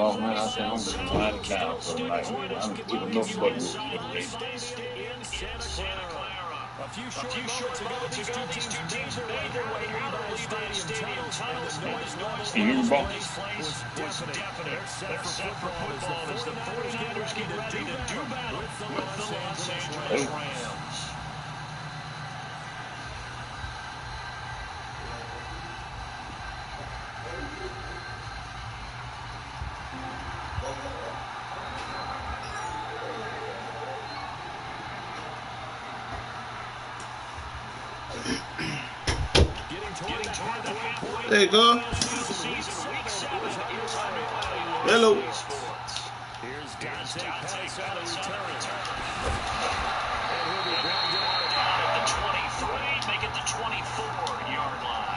ball, man. I said, I'm getting a lot of cows for tonight, man. I'm giving no fuck with A few short moments ago, these two teams made their way out of Levi's Stadium tunnels, and the noise level in this place was deafening. They're set for football as the 49ers get ready to do battle with the Los Angeles Rams. There you go. Hello. Here's Dante Pettis on the return. And he'll be brought down at the 23, make it the 24-yard line.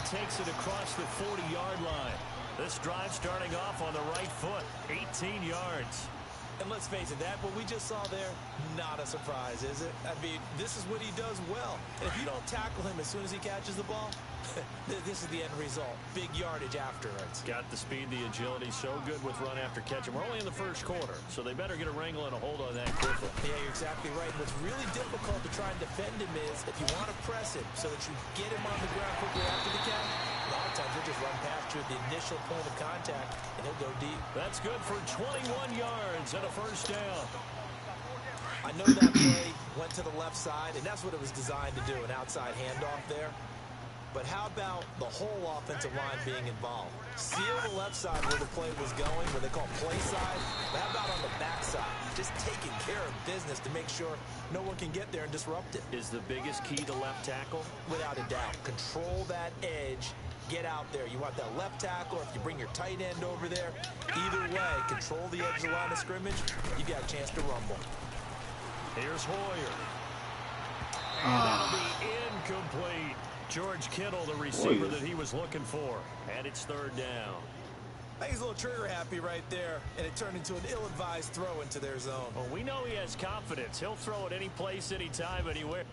Takes it across the 40-yard line. This drive starting off on the right foot, 18 yards. And let's face it, that what we just saw there, not a surprise, is it? I mean, this is what he does well. And if you don't tackle him as soon as he catches the ball, this is the end result. Big yardage afterwards. Got the speed, the agility, so good with run after catch. And we're only in the first quarter, so they better get a wrangle and a hold on that quickly. Yeah, you're exactly right. And what's really difficult to try and defend him is if you want to press him so that you get him on the ground quickly after the catch, a lot of times he'll just run past you at the initial point of contact, and he'll go deep. That's good for 21 yards and a first down. I know that play went to the left side, and that's what it was designed to do, an outside handoff there. But how about the whole offensive line being involved? Seal the left side where the play was going, where they call play side. But how about on the back side? Just taking care of business to make sure no one can get there and disrupt it. Is the biggest key to left tackle? Without a doubt. Control that edge. Get out there. You want that left tackle, or if you bring your tight end over there, either way, control the edge of the line of scrimmage, you got a chance to rumble. Here's Hoyer. And that'll be incomplete. George Kittle, the receiver that he was looking for. And it's third down. I think he's a little trigger happy right there, and it turned into an ill-advised throw into their zone. Well, we know he has confidence. He'll throw it any place, anytime, anywhere.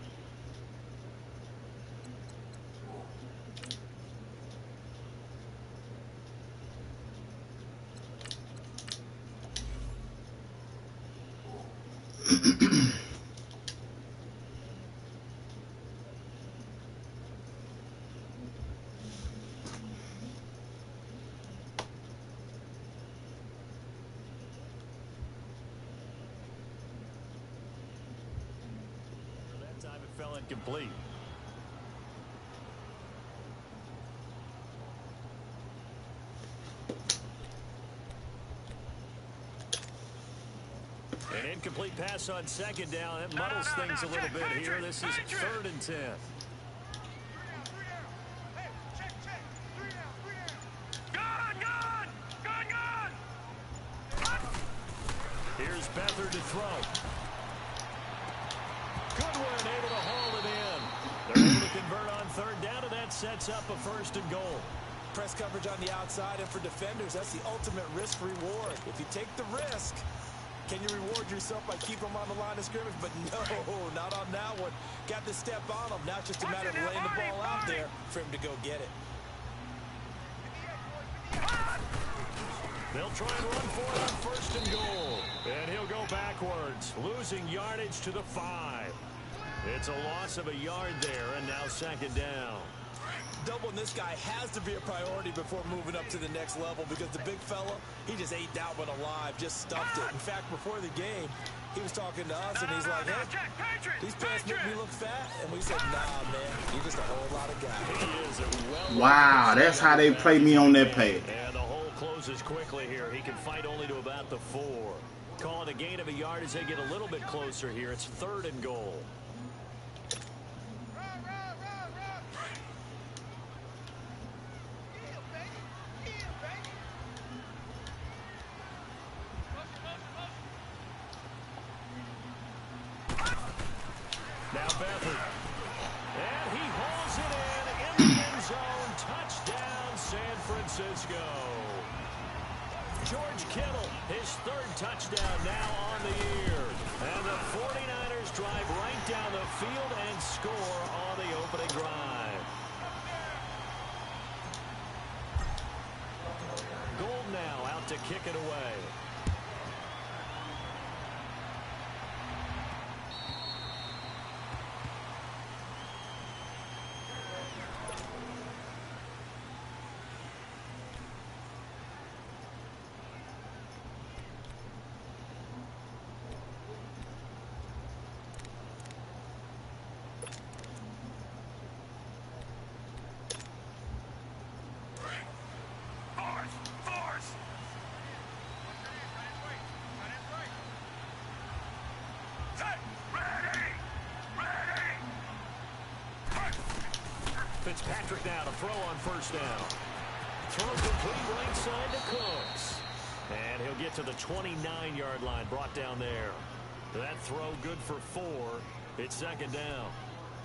Fell incomplete. An incomplete pass on second down. That muddles things a little bit here. This is 3rd and 10. Here's Beathard to throw. Goodwin able to haul it in. They're able to convert on third down, and that sets up a 1st and goal. Press coverage on the outside, and for defenders, that's the ultimate risk-reward. If you take the risk, can you reward yourself by keeping them on the line of scrimmage? But no, not on that one. Got to step on them. Now it's just a matter of laying the ball out there for him to go get it. They'll try and run for it on 1st and goal. And he'll go backwards, losing yardage to the 5. It's a loss of a yard there, and now 2nd down. Doubling this guy has to be a priority before moving up to the next level, because the big fella, he just ate that one alive, just stuffed it. In fact, before the game, he was talking to us, and he's like, hey, these pants make me look fat. And we said, nah, man, you're just a whole lot of guy. Wow, that's how they play me on that page. And the hole closes quickly here. He can fight only to about the 4. Calling a gain of a yard as they get a little bit closer here. It's 3rd and goal. Now Beathard. And he hauls it in the end zone. Touchdown, San Francisco. George Kittle, his third touchdown now on the year. And the 49ers drive right down the field and score on the opening drive. Gold now out to kick it away. Fitzpatrick now to throw on first down. Throw complete right side to Cooks. And he'll get to the 29-yard line, brought down there. That throw good for 4. It's second down.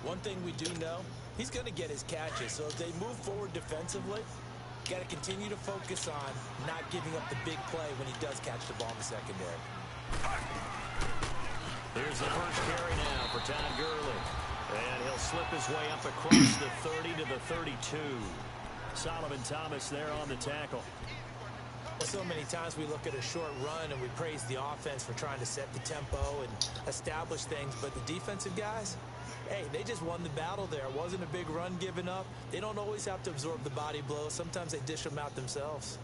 One thing we do know, he's going to get his catches. So if they move forward defensively, got to continue to focus on not giving up the big play when he does catch the ball in the secondary. Here's the first carry now for Todd Gurley. And he'll slip his way up across the 30 to the 32. Solomon Thomas there on the tackle. So many times we look at a short run and we praise the offense for trying to set the tempo and establish things. But the defensive guys, hey, they just won the battle there. It wasn't a big run given up. They don't always have to absorb the body blows. Sometimes they dish them out themselves.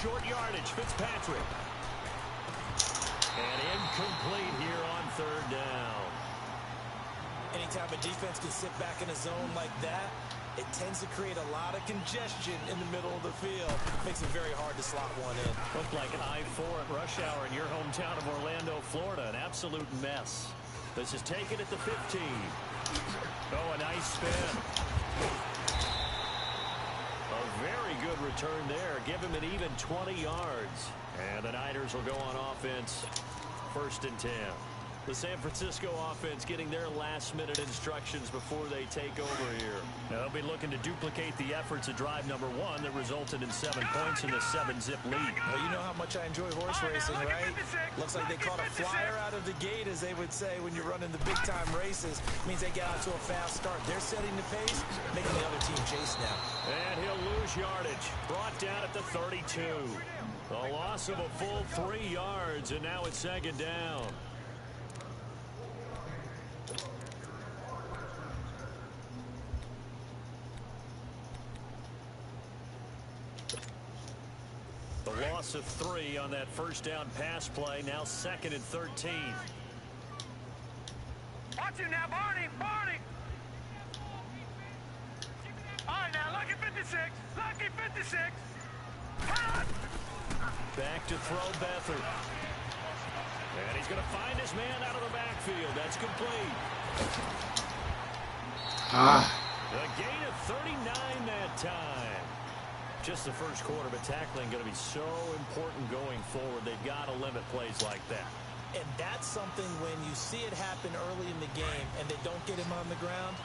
Short yardage, Fitzpatrick. And incomplete here on third down. Anytime a defense can sit back in a zone like that, it tends to create a lot of congestion in the middle of the field. Makes it very hard to slot one in. Looked like an I-4 at rush hour in your hometown of Orlando, Florida. An absolute mess. This is taken at the 15. Oh, a nice spin. A very good return there. Give him an even 20 yards. And the Niners will go on offense. 1st and 10. The San Francisco offense getting their last-minute instructions before they take over here. They'll be looking to duplicate the efforts of drive number 1 that resulted in 7 points in the 7-zip lead. Well, you know how much I enjoy horse racing, right? Looks like they caught a flyer out of the gate, as they would say, when you're running the big-time races. Means they get out to a fast start. They're setting the pace, making the other team chase now. And he'll lose yardage. Brought down at the 32. A loss of a full 3 yards, and now it's second down. The loss of 3 on that first down pass play. Now 2nd and 13. Watch him now, Barney! Barney! All right, now, lucky 56. Lucky 56. Back to throw Beathard. And he's going to find his man out of the backfield. That's complete. A gain of 39 that time. Just the first quarter, but tackling going to be so important going forward. They've got to limit plays like that. And that's something when you see it happen early in the game and they don't get him on the ground,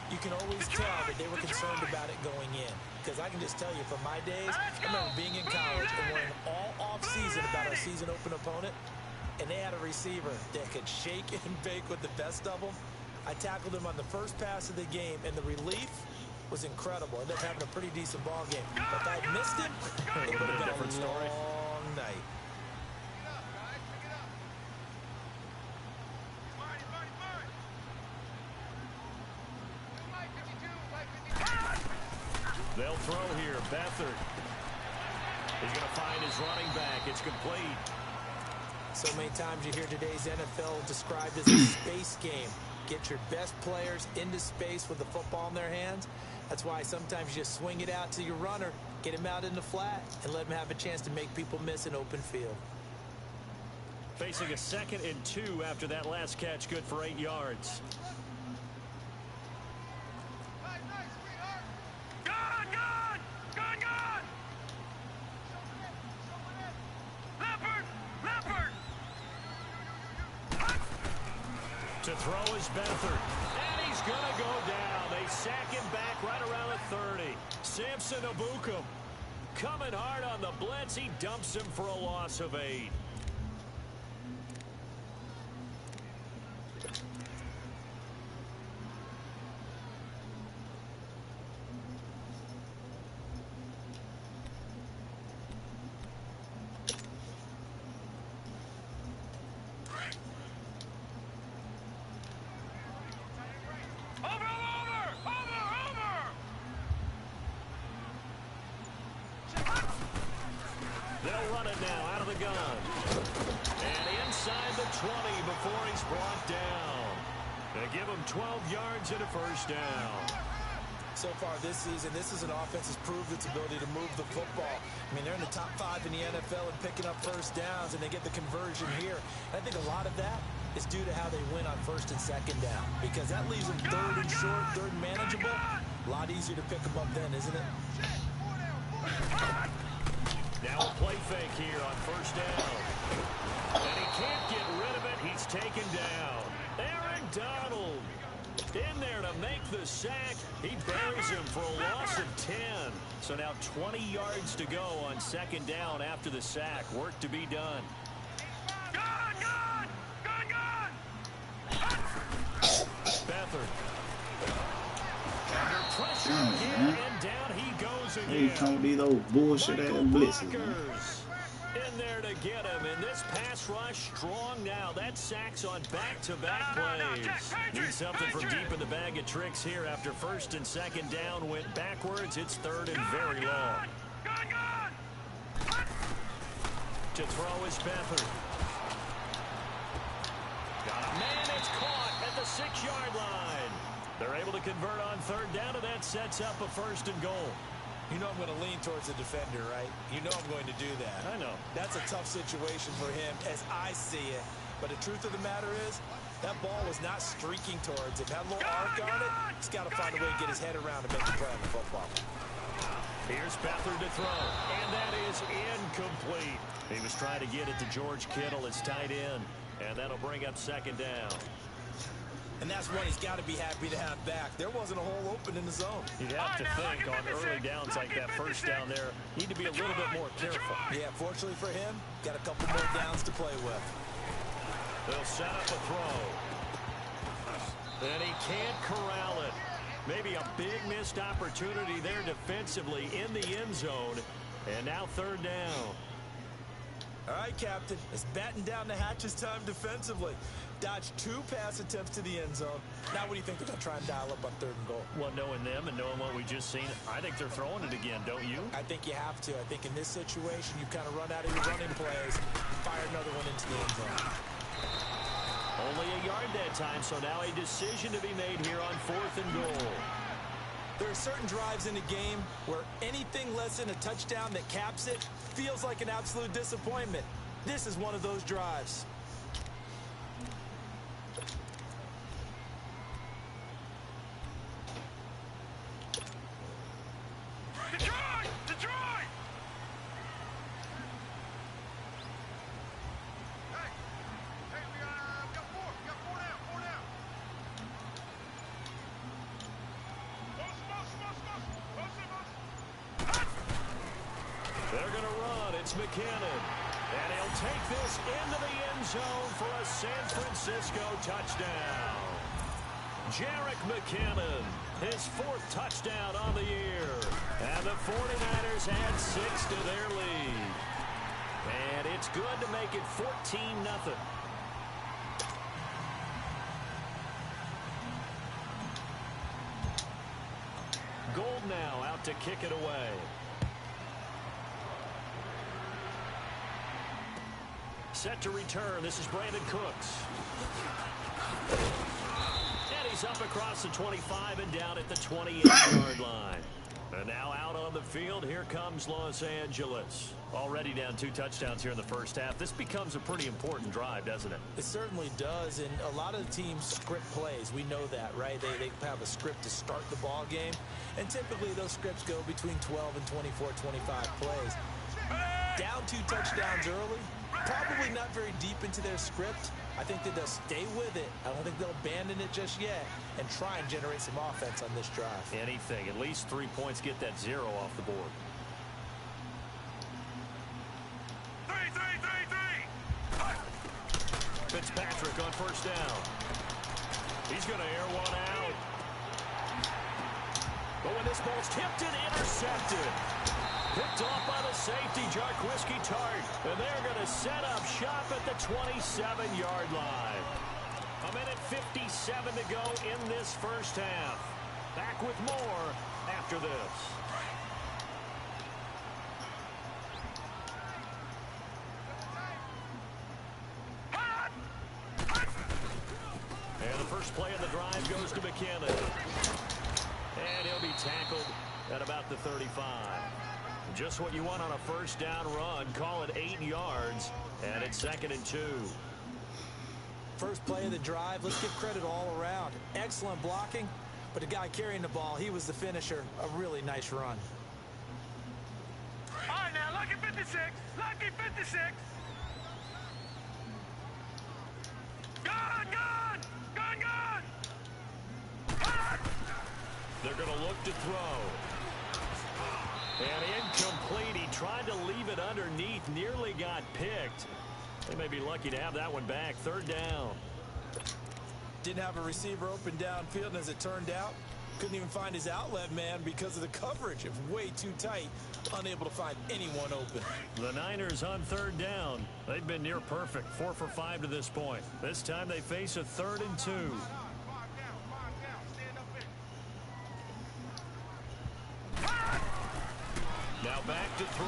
you can always tell that they were concerned about it going in. Because I can just tell you, from my days, I remember being in college and worrying all off-season about our season-open opponent, and they had a receiver that could shake and bake with the best of them. I tackled him on the first pass of the game, and the relief was incredible. Ended up having a pretty decent ball game. But if I'd missed him, it would have been a different story. long night. They'll throw here. Beathard. He's going to find his running back. It's complete. So many times you hear today's NFL described as a space game. Get your best players into space with the football in their hands. That's why sometimes you just swing it out to your runner, get him out in the flat, and let him have a chance to make people miss an open field. Facing a 2nd and 2 after that last catch, good for 8 yards. To throw is Beathard. And he's going to go down. They sack him back right around the 30. Samson Abukum coming hard on the blitz. He dumps him for a loss of 8. They'll run it now out of the gun. And inside the 20 before he's brought down. They give him 12 yards and a first down. So far this season, this is an offense that's proved its ability to move the football. I mean, they're in the top 5 in the NFL and picking up first downs, and they get the conversion here. And I think a lot of that is due to how they win on first and second down, because that leaves them third and short, third and manageable. A lot easier to pick them up then, isn't it? Now a play fake here on first down. And he can't get rid of it. He's taken down. Aaron Donald in there to make the sack. He buries him for a loss of 10. So now 20 yards to go on second down after the sack. Work to be done. Beathard. Under pressure again, and down he goes again. Hey, don't be those bullshit ass blitzes, man. In there to get him, and this pass rush strong now. That sack's on back-to-back plays. Need something from deep in the bag of tricks here after first and second down went backwards. It's third and very long. To throw is Beathard. Got a man, it's caught at the 6-yard line. They're able to convert on third down, and that sets up a first and goal. You know I'm going to lean towards the defender, right? You know I'm going to do that. I know. That's a tough situation for him as I see it. But the truth of the matter is, that ball was not streaking towards him. Had a little arc on it. He's got to find a way to get his head around and make the play on the football. Here's Beathard to throw, and that is incomplete. He was trying to get it to George Kittle, his tight end, and that'll bring up second down. And that's one he's got to be happy to have back. There wasn't a hole open in the zone. You'd have to think on early downs like that first down there, need to be a little bit more careful. Yeah, fortunately for him, got a couple more downs to play with. They'll set up a throw. And he can't corral it. Maybe a big missed opportunity there defensively in the end zone. And now third down. All right, Captain, it's batten down the hatches time defensively. Dodged 2 pass attempts to the end zone. Now what do you think they're going to try and dial up on third and goal? Well, knowing them and knowing what we just seen, I think they're throwing it again, don't you? I think you have to. I think in this situation, you kind of run out of your running plays, fire another one into the end zone. Only a yard that time, so now a decision to be made here on fourth and goal. There are certain drives in the game where anything less than a touchdown that caps it feels like an absolute disappointment. This is one of those drives. McKinnon, and he'll take this into the end zone for a San Francisco touchdown. Jerick McKinnon, his 4th touchdown on the year, and the 49ers add 6 to their lead. And it's good to make it 14-0. Gold now out to kick it away. Set to return. This is Brandon Cooks. And he's up across the 25 and down at the 28-yard line. And now out on the field, here comes Los Angeles. Already down 2 touchdowns here in the first half. This becomes a pretty important drive, doesn't it? It certainly does, and a lot of the teams script plays. We know that, right? They have a script to start the ball game, and typically those scripts go between 12 and 24, 25 plays. Down 2 touchdowns early, Probably not very deep into their script. I think that they'll stay with it. I don't think they'll abandon it just yet and try and generate some offense on this drive. Anything. At least 3 points, get that 0 off the board. Fitzpatrick on first down. He's going to air one out. But when this ball's tipped and intercepted. Picked off by the safety, Jarquiski Tart. And they're going to set up shop at the 27-yard line. 1:57 to go in this first half. Back with more after this. And the first play of the drive goes to McKinnon. And he'll be tackled at about the 35. Just what you want on a first down run. Call it 8 yards. And it's 2nd and 2. First play of the drive. Let's give credit all around. Excellent blocking. But the guy carrying the ball, he was the finisher. A really nice run. All right, now, lucky 56. Lucky 56. Gun, gun. Gun, gun. They're going to look to throw. And incomplete. He tried to leave it underneath. Nearly got picked. They may be lucky to have that one back. 3rd down. Didn't have a receiver open downfield, and as it turned out, couldn't even find his outlet man because of the coverage. It was way too tight. Unable to find anyone open. The Niners on 3rd down. They've been near perfect. 4 for 5 to this point. This time they face a 3rd and 2. Now back to throw.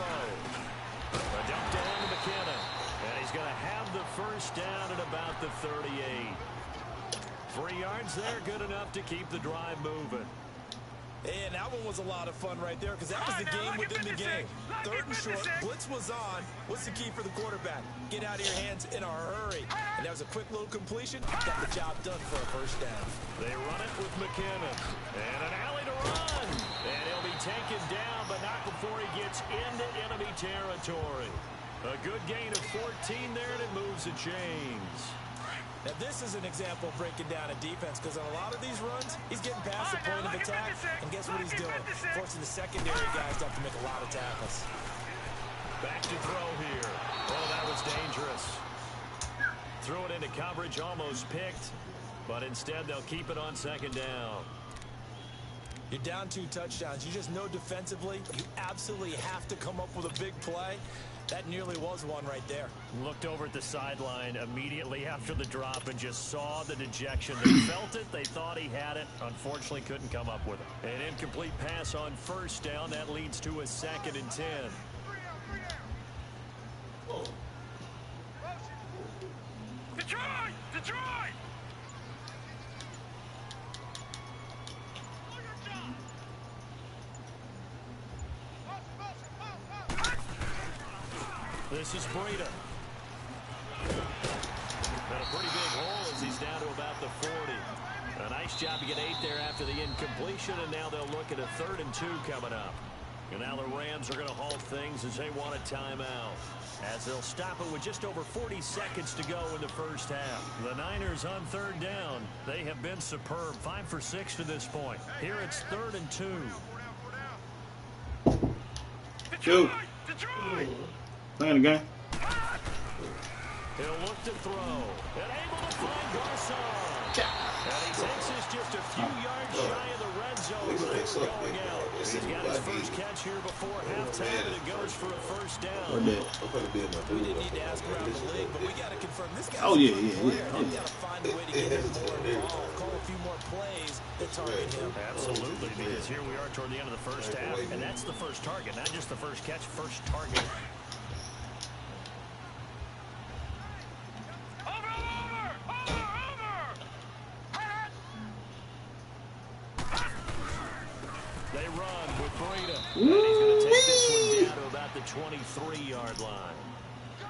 A dump down to McKinnon. And he's going to have the first down at about the 38. 3 yards there, good enough to keep the drive moving. And that one was a lot of fun right there because that was the game within the game. 3rd and short, blitz was on. What's the key for the quarterback? Get out of your hands in a hurry. And that was a quick little completion. Got the job done for a first down. They run it with McKinnon. And an alley to run. And he'll be taken down, but not before he gets into enemy territory. A good gain of 14 there, and it moves the chains. Now, this is an example of breaking down a defense because on a lot of these runs, he's getting past the point of attack, and guess what he's doing? Forcing the secondary guys to have to make a lot of tackles. Back to throw here. Oh, that was dangerous. Threw it into coverage, almost picked, but instead they'll keep it on 2nd down. You're down 2 touchdowns. You just know defensively you absolutely have to come up with a big play. That nearly was one right there. Looked over at the sideline immediately after the drop and just saw the dejection. They felt it. They thought he had it. Unfortunately, couldn't come up with it. An incomplete pass on first down. That leads to a 2nd and 10. Detroit! Detroit! This is Breida. Got a pretty big hole as he's down to about the 40. A nice job to get 8 there after the incompletion, and now they'll look at a 3rd and 2 coming up. And now the Rams are going to halt things as they want a timeout. As they'll stop it with just over 40 seconds to go in the first half. The Niners on 3rd down. They have been superb. 5 for 6 to this point. Here it's 3rd and 2. Detroit! Detroit! Playing the game. He'll look to throw. And able to find Garcon. And he takes this just a few yards shy of the red zone before going out. He's got his first catch here before halftime, and it goes for a first down. We didn't need to ask around the league, but we got to confirm this guy's Oh, yeah. They've got to find a way to get him more involved, call a few more plays that target him. Absolutely, because here we are toward the end of the first half, and that's the first target, not just the first catch, first target. They run with Breida. And he's going to take this one down to about the 23-yard line.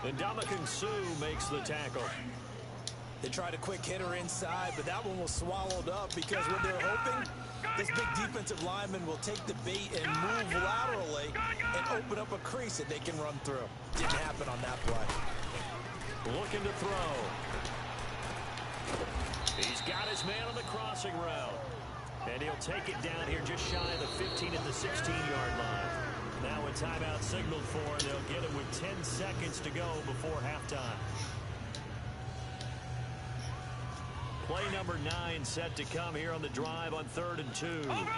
And Ndamukong Suh makes the tackle. They tried a quick hitter inside, but that one was swallowed up because what they're hoping, this big defensive lineman will take the bait and move laterally and open up a crease that they can run through. Didn't happen on that play. Looking to throw. He's got his man on the crossing route. And he'll take it down here just shy of the 15 at the 16-yard line. Now a timeout signaled for. They'll get it with 10 seconds to go before halftime. Play number 9 set to come here on the drive on 3rd and 2. Over!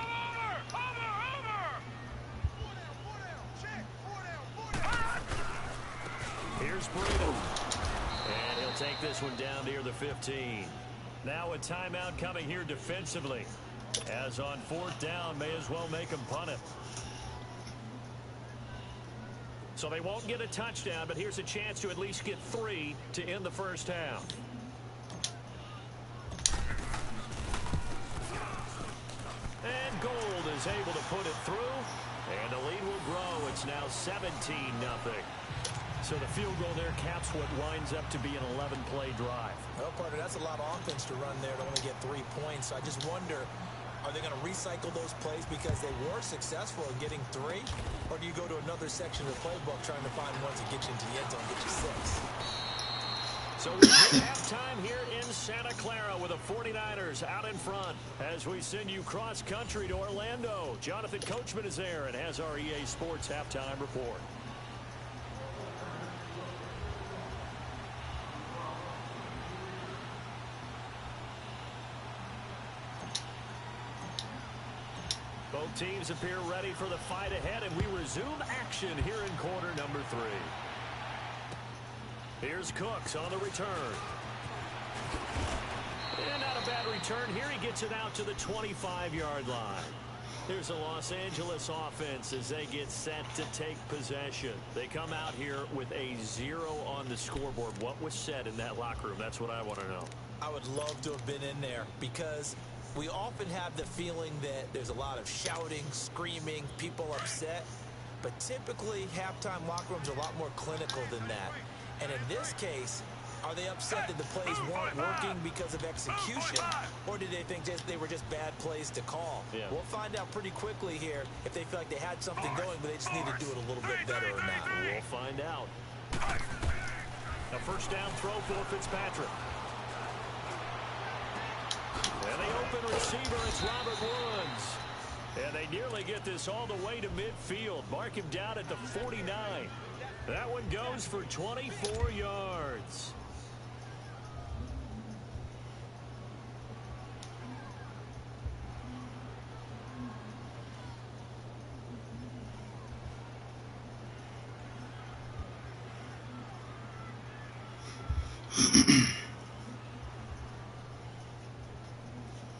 Here's Bruno. And he'll take this one down near the 15. Now a timeout coming here defensively. As on 4th down, may as well make them punt it. So they won't get a touchdown, but here's a chance to at least get 3 to end the first half. And Gold is able to put it through, and the lead will grow. It's now 17-0. So the field goal there caps what winds up to be an 11-play drive. Well, partner, that's a lot of offense to run there to only get 3 points. So I just wonder, are they going to recycle those plays because they were successful in getting 3? Or do you go to another section of the playbook trying to find ones that get you into the end zone and get you 6? So we hit halftime here in Santa Clara with the 49ers out in front as we send you cross-country to Orlando. Jonathan Coachman is there and has our EA Sports halftime report. Both teams appear ready for the fight ahead, and we resume action here in quarter number 3. Here's Cooks on the return. And not a bad return here. He gets it out to the 25-yard line. Here's the Los Angeles offense as they get set to take possession. They come out here with a 0 on the scoreboard. What was said in that locker room? That's what I want to know. I would love to have been in there because we often have the feeling that there's a lot of shouting, screaming, people upset. But typically, halftime locker rooms are a lot more clinical than that. And in this case, are they upset that the plays weren't working because of execution? Or did they think they were just bad plays to call? Yeah. We'll find out pretty quickly here if they feel like they had something going, but they just need to do it a little bit better or not. We'll find out. A first down throw for Fitzpatrick. And the open receiver, it's Robert Woods. And they nearly get this all the way to midfield. Mark him down at the 49. That one goes for 24 yards.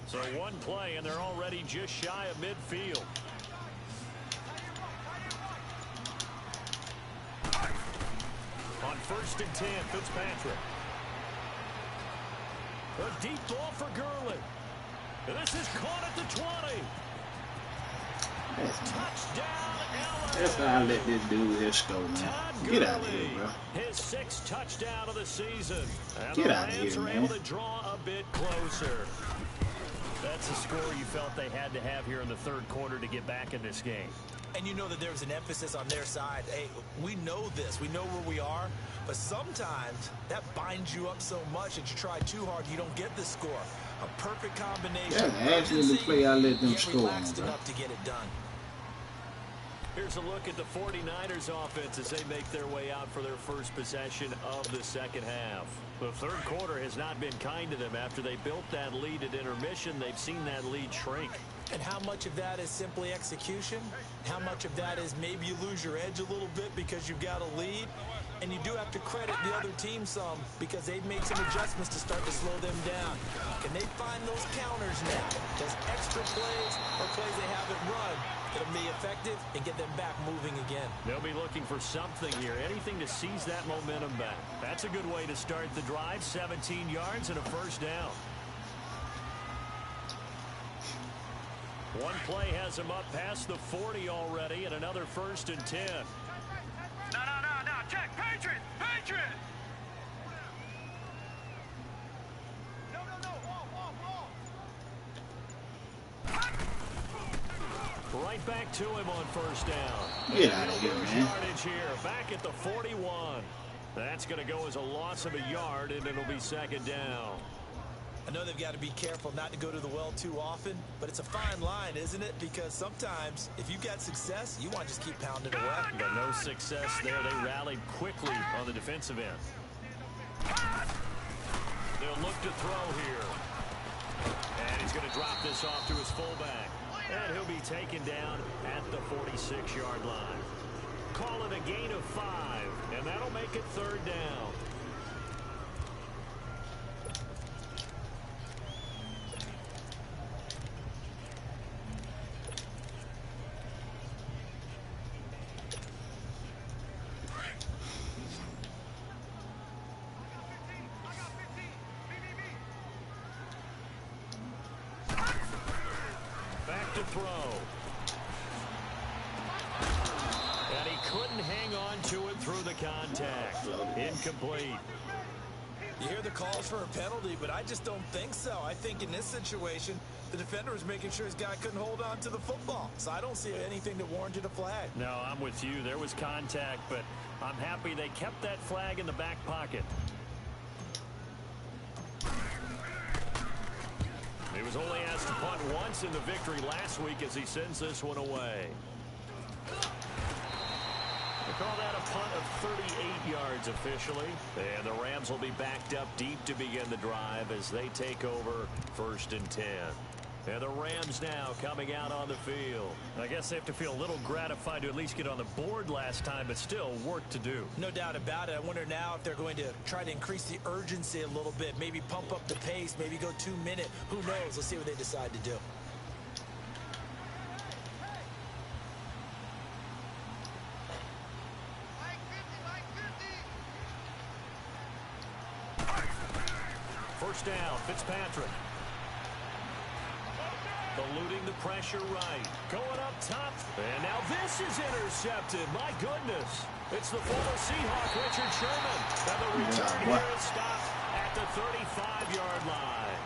So one play, and they're already just shy of midfield. On 1st and 10, Fitzpatrick. A deep ball for Gurley. And this is caught at the 20. Touchdown, LA. That's how I let this dude here go, man. Get out of here, bro. His 6th touchdown of the season. And Get the out of Rams here, are man. able to draw a bit closer. That's a score you felt they had to have here in the 3rd quarter to get back in this game. And you know that there's an emphasis on their side. Hey, we know this. We know where we are. But sometimes that binds you up so much that you try too hard, you don't get the score. A perfect combination. Yeah, actually the play I let them score on, relaxed bro. enough to get it done. Here's a look at the 49ers offense as they make their way out for their first possession of the second half. The 3rd quarter has not been kind to them. After they built that lead at intermission, they've seen that lead shrink. And how much of that is simply execution? How much of that is maybe you lose your edge a little bit because you've got a lead? And you do have to credit the other team some because they've made some adjustments to start to slow them down. Can they find those counters now? Those extra plays or plays they haven't run that'll be effective and get them back moving again. They'll be looking for something here, anything to seize that momentum back. That's a good way to start the drive, 17 yards and a first down. One play has him up past the 40 already and another 1st and 10. No, check, Patriot! Right back to him on 1st down. Get out of here, man. Yardage here, back at the 41. That's going to go as a loss of a yard, and it'll be second down. I know they've got to be careful not to go to the well too often, but it's a fine line, isn't it? Because sometimes, if you've got success, you want to just keep pounding away. But no success there. They rallied quickly on the defensive end. They'll look to throw here. And he's going to drop this off to his fullback. And he'll be taken down at the 46-yard line. Call it a gain of 5, and that'll make it third down. Back to throw. And he couldn't hang on to it through the contact. Incomplete. You hear the calls for a penalty, but I just don't think so. I think in this situation, the defender was making sure his guy couldn't hold on to the football. So I don't see anything that warranted a flag. No, I'm with you. There was contact, but I'm happy they kept that flag in the back pocket. He was only asked to punt once in the victory last week as he sends this one away. They call that a punt of 38 yards officially. And the Rams will be backed up deep to begin the drive as they take over 1st and 10. And the Rams now coming out on the field. I guess they have to feel a little gratified to at least get on the board last time, but still work to do. No doubt about it. I wonder now if they're going to try to increase the urgency a little bit, maybe pump up the pace, maybe go 2-minute. Who knows? Let's see what they decide to do. First down, Fitzpatrick. Eluding the pressure right. Going up top. And now this is intercepted. My goodness. It's the former Seahawk, Richard Sherman. And the return here is stopped at the 35-yard line.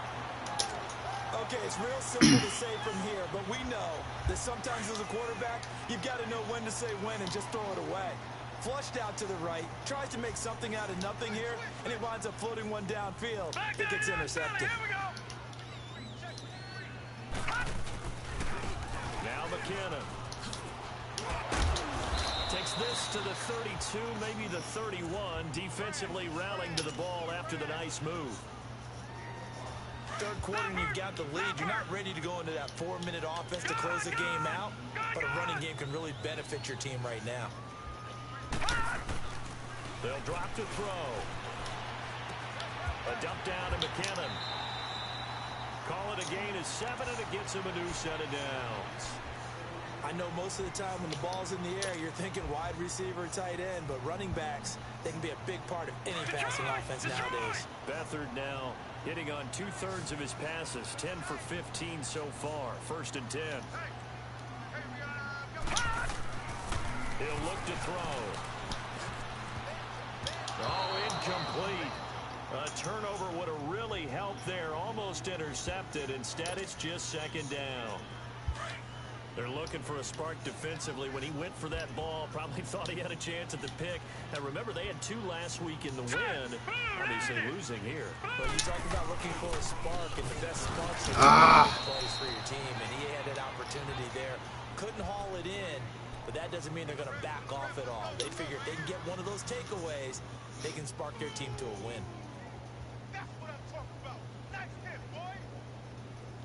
Okay, it's real simple to say from here, but we know that sometimes as a quarterback, you've got to know when to say when and just throw it away. Flushed out to the right, tries to make something out of nothing here, and it winds up floating one downfield. It gets intercepted. Now McKinnon takes this to the 32, maybe the 31, defensively rallying to the ball after the nice move. Third quarter and you've got the lead. You're not ready to go into that 4-minute offense to close the game out, but a running game can really benefit your team right now. They'll drop to throw. A dump down to McKinnon. Call it a gain of 7, and it gets him a new set of downs. I know most of the time when the ball's in the air, you're thinking wide receiver, tight end, but running backs, they can be a big part of any passing offense nowadays. Beathard now hitting on 2/3 of his passes, 10 for 15 so far. 1st and 10. He'll look to throw. Oh, incomplete. A turnover would have really helped there. Almost intercepted. Instead, it's just 2nd down. They're looking for a spark defensively. When he went for that ball, probably thought he had a chance at the pick. And remember, they had 2 last week in the win. Obviously losing here. But you talk about looking for a spark, and the best sparks are plays for your team. And he had that opportunity there. Couldn't haul it in, but that doesn't mean they're going to back off at all. They figure if they can get one of those takeaways, they can spark their team to a win.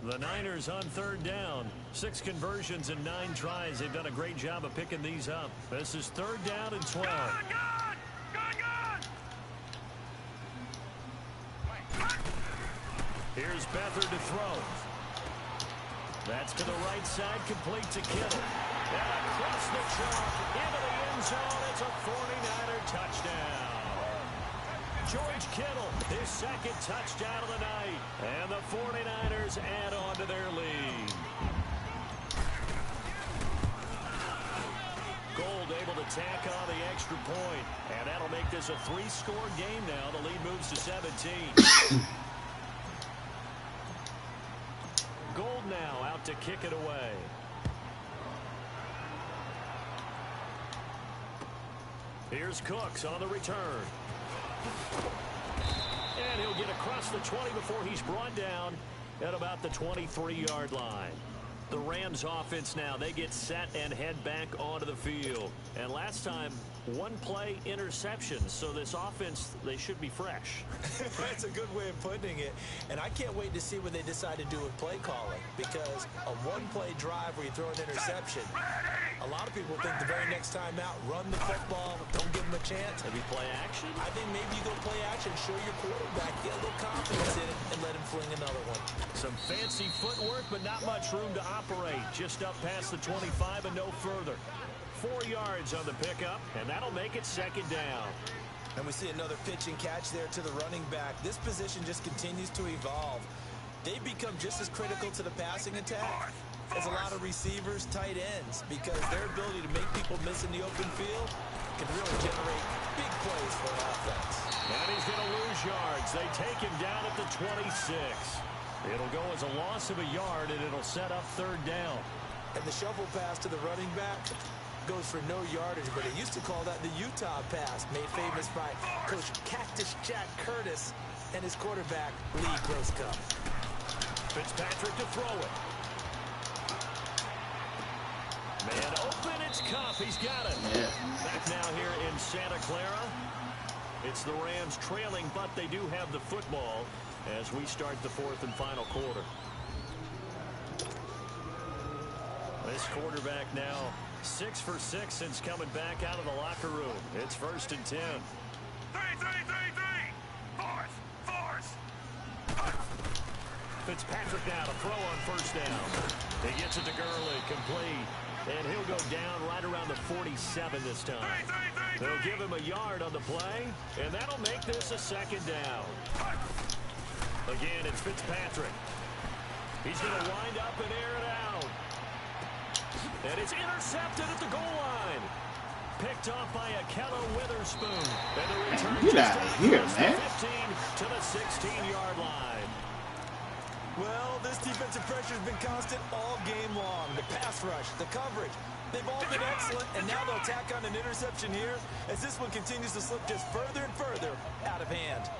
The Niners on 3rd down. 6 conversions and 9 tries. They've done a great job of picking these up. This is 3rd down and 12. Here's Beathard to throw. That's to the right side, complete to Kittle. And across the chalk, into the end zone. It's a 49er touchdown. George Kittle, his 2nd touchdown of the night. And the 49ers add on to their lead. Gold able to tack on the extra point. And that'll make this a 3-score game now. The lead moves to 17. Gold now out to kick it away. Here's Cooks on the return. And he'll get across the 20 before he's brought down at about the 23-yard line. The Rams offense now, they get set and head back onto the field. And last time, one play interception. So this offense, they should be fresh. That's a good way of putting it. And I can't wait to see what they decide to do with play calling. Because a one-play drive where you throw an interception, a lot of people think the very next time out, run the football, don't give them a chance. Maybe play action? I think maybe you go play action, show your quarterback, get a little confidence in it, and let him fling another one. Some fancy footwork, but not much room to operate. Just up past the 25 and no further. 4 yards on the pickup, and that'll make it second down. And we see another pitch and catch there to the running back. This position just continues to evolve. They've become just as critical to the passing attack as a lot of receivers, tight ends, because their ability to make people miss in the open field can really generate big plays for an offense. And he's going to lose yards. They take him down at the 26. It'll go as a loss of a yard, and it'll set up third down. And the shovel pass to the running back goes for no yardage, but they used to call that the Utah pass, made famous by Coach Cactus Jack Curtis and his quarterback, Lee Grosscup. Fitzpatrick to throw it. Man open, it's Cup. He's got it. Yeah. Back now here in Santa Clara. It's the Rams trailing, but they do have the football as we start the fourth and final quarter. This quarterback now 6 for 6 since coming back out of the locker room. It's 1st and 10. 3. Force. Fitzpatrick now to throw on first down. He gets it to Gurley, complete. And he'll go down right around the 47 this time. They'll give him a yard on the play, and that'll make this a second down. Again, it's Fitzpatrick. He's going to wind up and air it out. And it's intercepted at the goal line. Picked off by Akello Witherspoon. And the return Get out of here, man. 15 to the 16-yard line. Well, this defensive pressure has been constant all game long. The pass rush, the coverage, they've all been excellent, and now they'll tack on an interception here as this one continues to slip just further and further out of hand.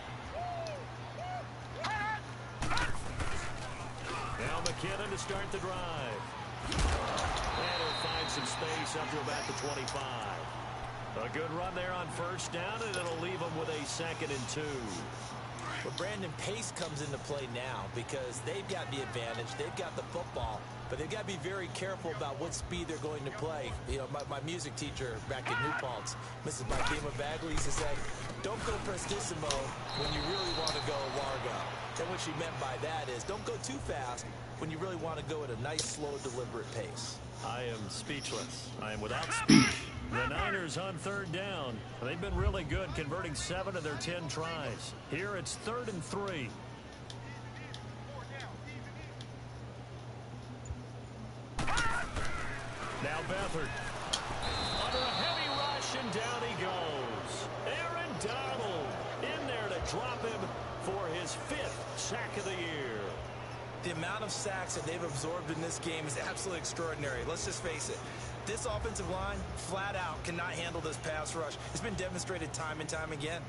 Now McKinnon to start the drive. And he'll find some space up to about the 25. A good run there on first down, and it'll leave them with a 2nd and 2. But Brandon, pace comes into play now because they've got the advantage. They've got the football, but they've got to be very careful about what speed they're going to play. You know, my music teacher back in New Paltz, Mrs. Bakima Bagley, used to say, don't go prestissimo when you really want to go largo. And what she meant by that is don't go too fast when you really want to go at a nice, slow, deliberate pace. I am speechless. I am without speech. The Niners on third down. They've been really good, converting 7 of their 10 tries. Here it's 3rd and 3. Now Beathard. Under a heavy rush, and down he goes. Aaron Donald in there to drop him for his 5th sack of the year. The amount of sacks that they've absorbed in this game is absolutely extraordinary. Let's just face it. This offensive line, flat out, cannot handle this pass rush. It's been demonstrated time and time again.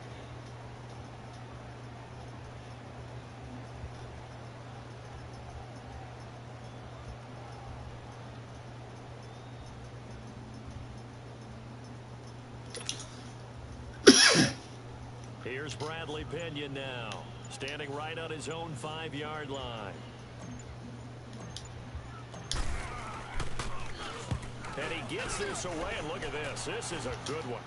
Here's Bradley Pinion now, standing right on his own 5-yard line. And he gets this away, and look at this. This is a good one.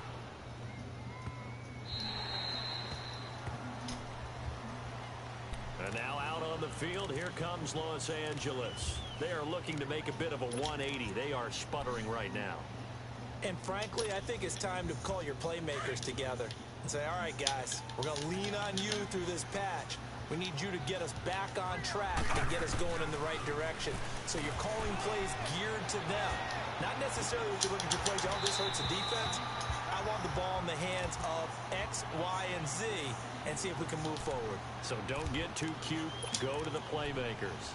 And now out on the field, here comes Los Angeles. They are looking to make a bit of a 180. They are sputtering right now. And frankly, I think it's time to call your playmakers together and say, all right, guys, we're going to lean on you through this patch. We need you to get us back on track and get us going in the right direction. So you're calling plays geared to them. Not necessarily what you're looking to plays, oh, this hurts the defense. I want the ball in the hands of X, Y, and Z and see if we can move forward. So don't get too cute. Go to the playmakers.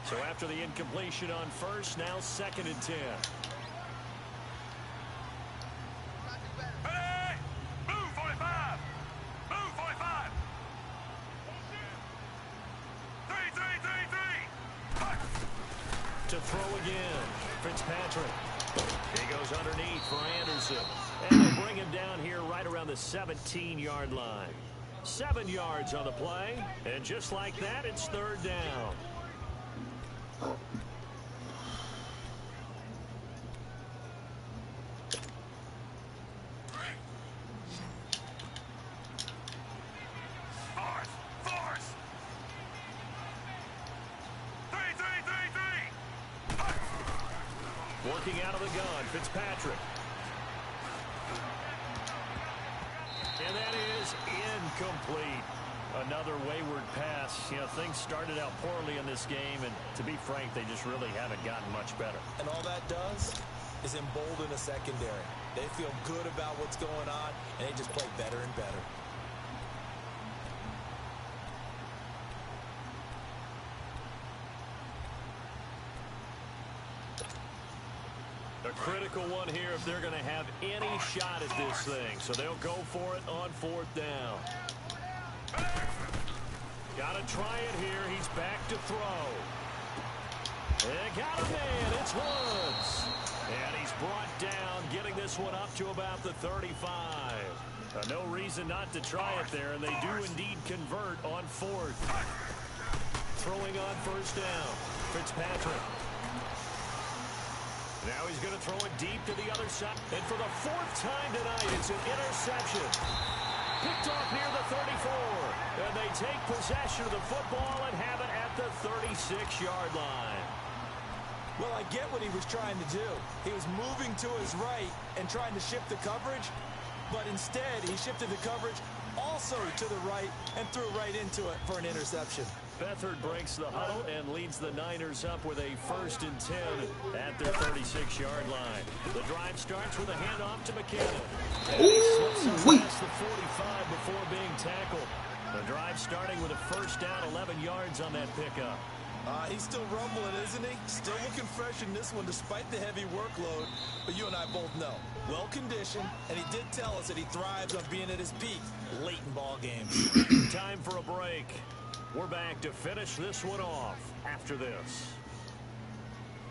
So after the incompletion on first, now 2nd and 10. Hey! Move Fitzpatrick. He goes underneath for Anderson. And they'll bring him down here right around the 17-yard line. 7 yards on the play. And just like that, it's third down. Working out of the gun, Fitzpatrick. And that is incomplete. Another wayward pass. You know, things started out poorly in this game, and to be frank, they just really haven't gotten much better. And all that does is embolden a secondary. They feel good about what's going on, and they just play better and better. A critical one here if they're going to have any shot at this thing. So they'll go for it on fourth down. Got to try it here. He's back to throw. And got a man. It's Woods. And he's brought down, getting this one up to about the 35. No reason not to try it there, and they do indeed convert on fourth. Throwing on first down. Fitzpatrick. Now he's going to throw it deep to the other side. And for the fourth time tonight, it's an interception. Picked off near the 34. And they take possession of the football and have it at the 36-yard line. Well, I get what he was trying to do. He was moving to his right and trying to shift the coverage. But instead, he shifted the coverage also to the right and threw right into it for an interception. Beathard breaks the huddle and leads the Niners up with a 1st and 10 at their 36-yard line. The drive starts with a handoff to McKinnon. And he slips past the 45 before being tackled. The drive starting with a first down, 11 yards on that pickup. He's still rumbling, isn't he? Still looking fresh in this one despite the heavy workload. But you and I both know, well-conditioned, and he did tell us that he thrives on being at his peak late in ball games. Time for a break. We're back to finish this one off after this.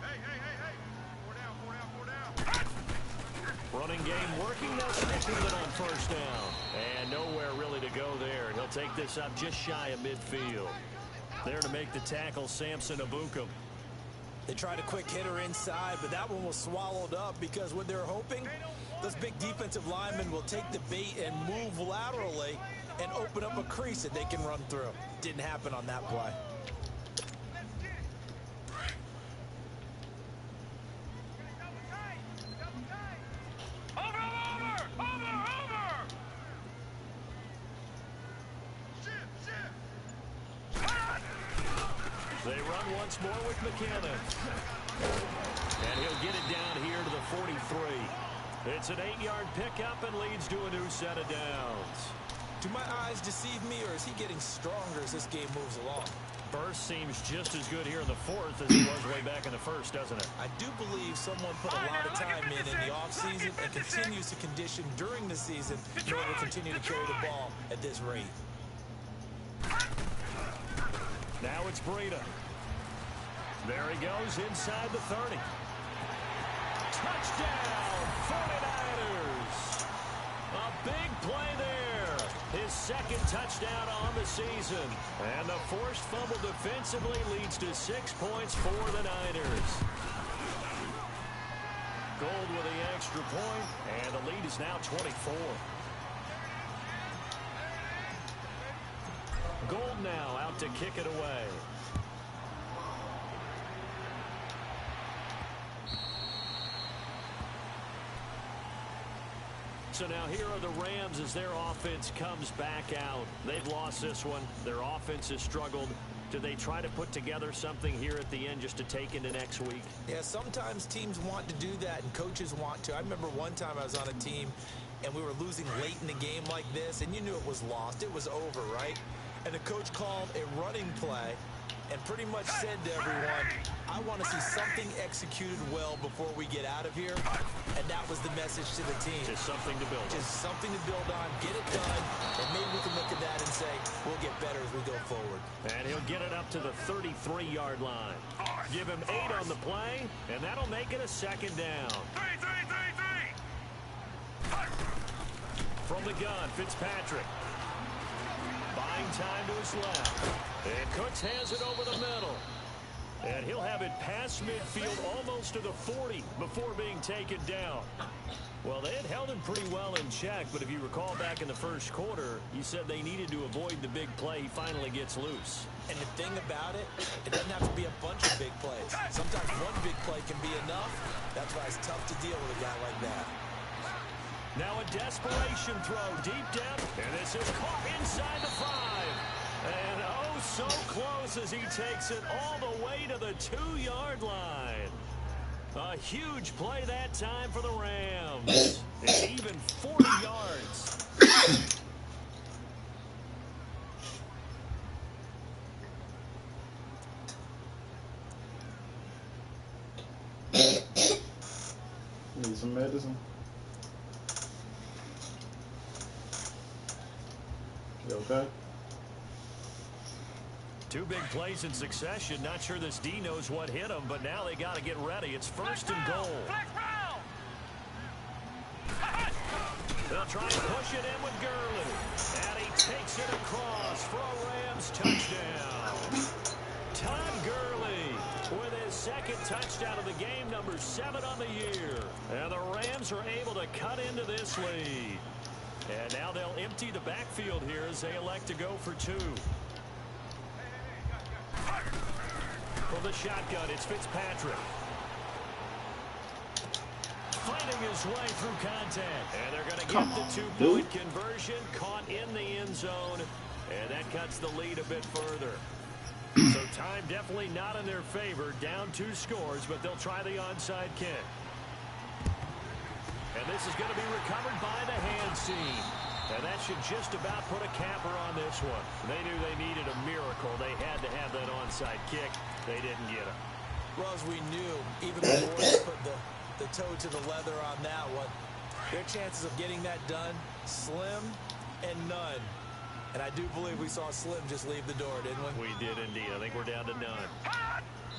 Hey. 4 down. Running game working, now sticking it on first down. And nowhere really to go there. He'll take this up just shy of midfield. There to make the tackle, Samson Abukum. They tried a quick hitter inside, but that one was swallowed up because what they're hoping, those big defensive linemen will take the bait and move laterally and open up a crease that they can run through. Didn't happen on that play. They run once more with McKinnon. And he'll get it down here to the 43. It's an 8-yard pickup and leads to a new set of downs. Do my eyes deceive me, or is he getting stronger as this game moves along? Burst seems just as good here in the fourth as he was way back in the first, doesn't it? I do believe someone put a lot of time in the offseason and continues to condition during the season in order to continue to carry the ball at this rate. Now it's Breida. There he goes inside the 30. Touchdown, 49ers. A big play there. His second touchdown on the season. And the forced fumble defensively leads to 6 points for the Niners. Gold with the extra point, and the lead is now 24. Gold now out to kick it away. So now here are the Rams as their offense comes back out. They've lost this one. Their offense has struggled. Do they try to put together something here at the end just to take into next week? Yeah, sometimes teams want to do that and coaches want to. I remember one time I was on a team and we were losing late in the game like this, and you knew it was lost. It was over, right? And the coach called a running play, and pretty much said to everyone, I want to see something executed well before we get out of here. And that was the message to the team. Just something to build on. Just something to build on, get it done, and maybe we can look at that and say, we'll get better as we go forward. And he'll get it up to the 33-yard line. Give him 8 on the play, and that'll make it a second down. From the gun, Fitzpatrick. Buying time to his left. And Cooks has it over the middle. And he'll have it past midfield almost to the 40 before being taken down. Well, they had held him pretty well in check, but if you recall back in the first quarter, you said they needed to avoid the big play. He finally gets loose. And the thing about it, it doesn't have to be a bunch of big plays. Sometimes one big play can be enough. That's why it's tough to deal with a guy like that. Now a desperation throw deep down, and this is caught inside the 5. And oh, so close as he takes it all the way to the 2-yard line. A huge play that time for the Rams. It's even 40 yards. Need some medicine? You okay? 2 big plays in succession. Not sure this D knows what hit him, but now they got to get ready. It's first and goal. They'll try and push it in with Gurley. And he takes it across for a Rams touchdown. Todd Gurley with his second touchdown of the game, number 7 on the year. And the Rams are able to cut into this lead. And now they'll empty the backfield here as they elect to go for 2. For the shotgun, it's Fitzpatrick. Fighting his way through contact. And they're going to get the 2-point conversion, caught in the end zone. And that cuts the lead a bit further. So time definitely not in their favor. Down 2 scores, but they'll try the onside kick. And this is going to be recovered by the hands team. And that should just about put a capper on this one. They knew they needed a miracle. They had to have that onside kick. They didn't get it. Well, as we knew, even before they put the toe to the leather on that one, their chances of getting that done, slim and none. And I do believe we saw Slim just leave the door, didn't we? We did indeed. I think we're down to none.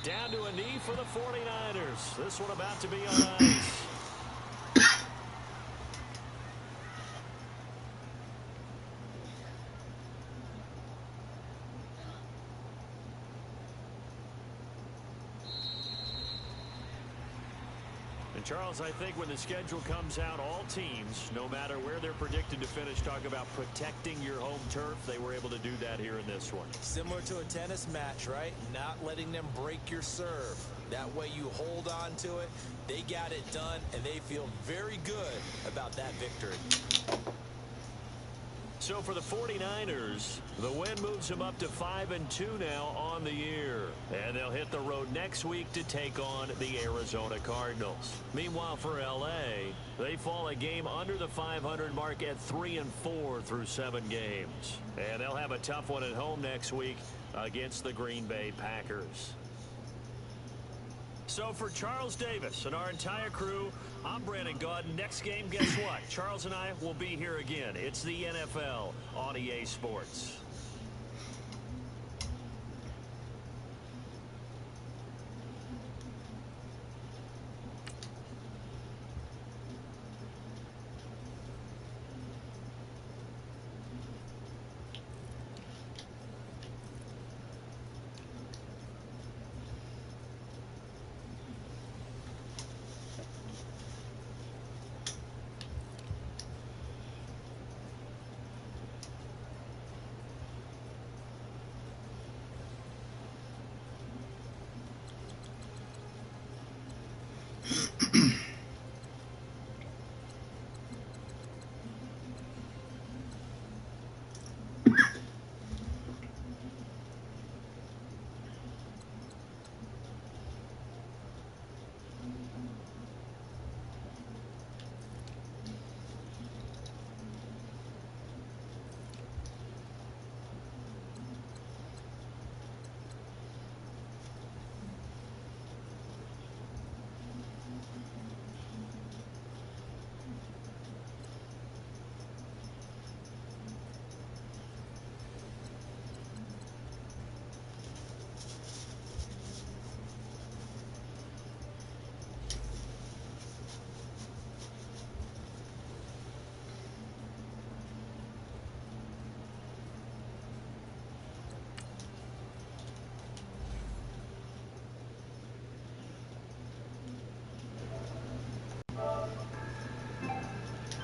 Down to a knee for the 49ers. This one about to be on ice. And Charles, I think when the schedule comes out, all teams, no matter where they're predicted to finish, talk about protecting your home turf. They were able to do that here in this one. Similar to a tennis match, right? Not letting them break your serve. That way you hold on to it. They got it done, and they feel very good about that victory. So for the 49ers, the win moves them up to 5-2 now on the year. And they'll hit the road next week to take on the Arizona Cardinals. Meanwhile, for L.A., they fall a game under the 500 mark at 3-4 through 7 games. And they'll have a tough one at home next week against the Green Bay Packers. So for Charles Davis and our entire crew, I'm Brandon Gaudin. Next game, guess what? Charles and I will be here again. It's the NFL on EA Sports.